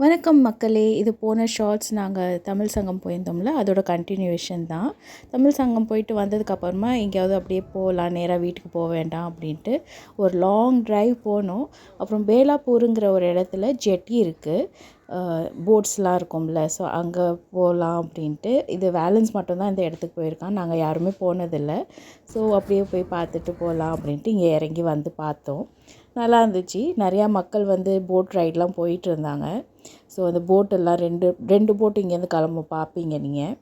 வணக்கம் மக்களே, இது போன ஷார்ட்ஸ் நாங்கள் தமிழ் சங்கம் போயிருந்தோம்ல, அதோட கண்டினியூவேஷன் தான். தமிழ் சங்கம் போயிட்டு வந்ததுக்கப்புறமா எங்கேயாவது அப்படியே போகலாம், நேராக வீட்டுக்கு போக வேண்டாம் அப்படின்ட்டு ஒரு லாங் ட்ரைவ் போனோம். அப்புறம் பேலாப்பூருங்கிற ஒரு இடத்துல ஜெட்டி இருக்குது, போட்ஸ்லாம் இருக்கும்ல, ஸோ அங்கே போகலாம் அப்படின்ட்டு. இது வேலன்ஸ் மட்டும்தான் இந்த இடத்துக்கு போயிருக்கான், நாங்கள் யாருமே போனதில்லை. ஸோ அப்படியே போய் பார்த்துட்டு போகலாம் அப்படின்ட்டு இங்கே இறங்கி வந்து பார்த்தோம். நல்லா இருந்துச்சு. நிறையா மக்கள் வந்து போட் ரைடெலாம் போயிட்டு இருந்தாங்க. ஸோ அந்த போட்டெல்லாம் ரெண்டு ரெண்டு போட்டு இங்கேருந்து கிளம்ப பார்ப்பீங்க நீங்கள்.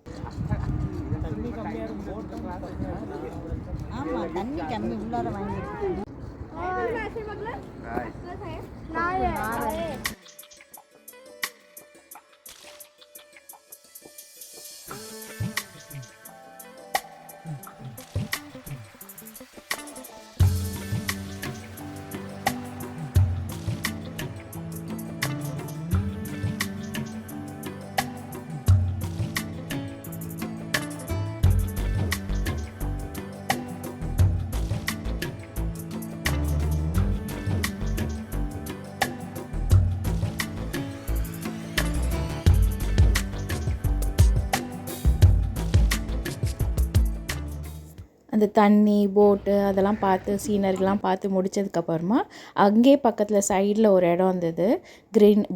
அந்த தண்ணி, போட்டு அதெல்லாம் பார்த்து சீனரிலாம் பார்த்து முடித்ததுக்கப்புறமா அங்கேயே பக்கத்தில் சைடில் ஒரு இடம் இருந்தது,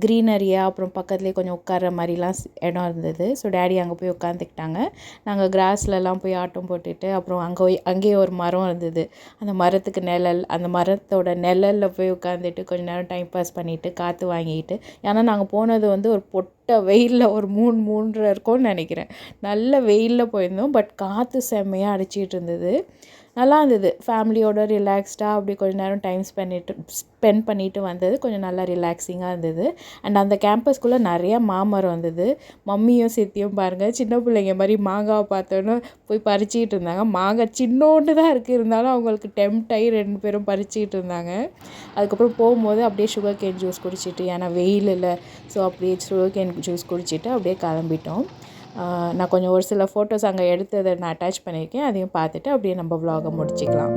க்ரீனரியாக. அப்புறம் பக்கத்துலேயே கொஞ்சம் உட்கார்ற மாதிரிலாம் இடம் இருந்தது. ஸோ டேடி அங்கே போய் உட்காந்துக்கிட்டாங்க. நாங்கள் கிராஸ்லலாம் போய் ஆட்டம் போட்டுட்டு, அப்புறம் அங்கேயே ஒரு மரம் இருந்தது, அந்த மரத்துக்கு நிழல், அந்த மரத்தோட நிழலில் போய் உட்காந்துட்டு கொஞ்சம் நேரம் டைம் பாஸ் பண்ணிவிட்டு காற்று வாங்கிட்டு. ஏன்னா நாங்கள் போனது வந்து ஒரு வெயிலில் ஒரு 3:30 இருக்கும்னு நினைக்கிறேன். நல்ல வெயிலில் போயிருந்தோம். பட் காற்று செம்மையாக அடிச்சிட்டு இருந்தது. நல்லா இருந்தது. ஃபேமிலியோட ரிலாக்ஸ்டாக அப்படி கொஞ்சம் நேரம் டைம் ஸ்பெண்ட் பண்ணிவிட்டு வந்தது கொஞ்சம் நல்லா ரிலாக்ஸிங்காக இருந்தது. அண்ட் அந்த கேம்பஸ்குள்ளே நிறையா மாமரம் இருந்தது. மம்மியும் சித்தியும் பாருங்கள், சின்ன பிள்ளைங்க மாதிரி மாங்காவை பார்த்தோன்னு போய் பறிச்சிக்கிட்டு இருந்தாங்க. மாங்காய் சின்னோண்டு தான் இருக்குது, இருந்தாலும் அவங்களுக்கு டெம்ட் ஆகி 2 பேரும் பறிச்சிக்கிட்டு இருந்தாங்க. அதுக்கப்புறம் போகும்போது அப்படியே சுகர் கேன் ஜூஸ் குடிச்சிட்டு, ஏன்னா வெயில் இல்லை, ஸோ அப்படியே சுகர் கேன் ஜூஸ் குடிச்சிட்டு அப்படியே கிளம்பிட்டோம். நான் கொஞ்சம் ஒரு சில ஃபோட்டோஸ் அங்கே எடுத்ததை நான் அட்டாச் பண்ணியிருக்கேன், அதையும் பார்த்துட்டு அப்படியே நம்ம vlog முடிச்சிக்கலாம்.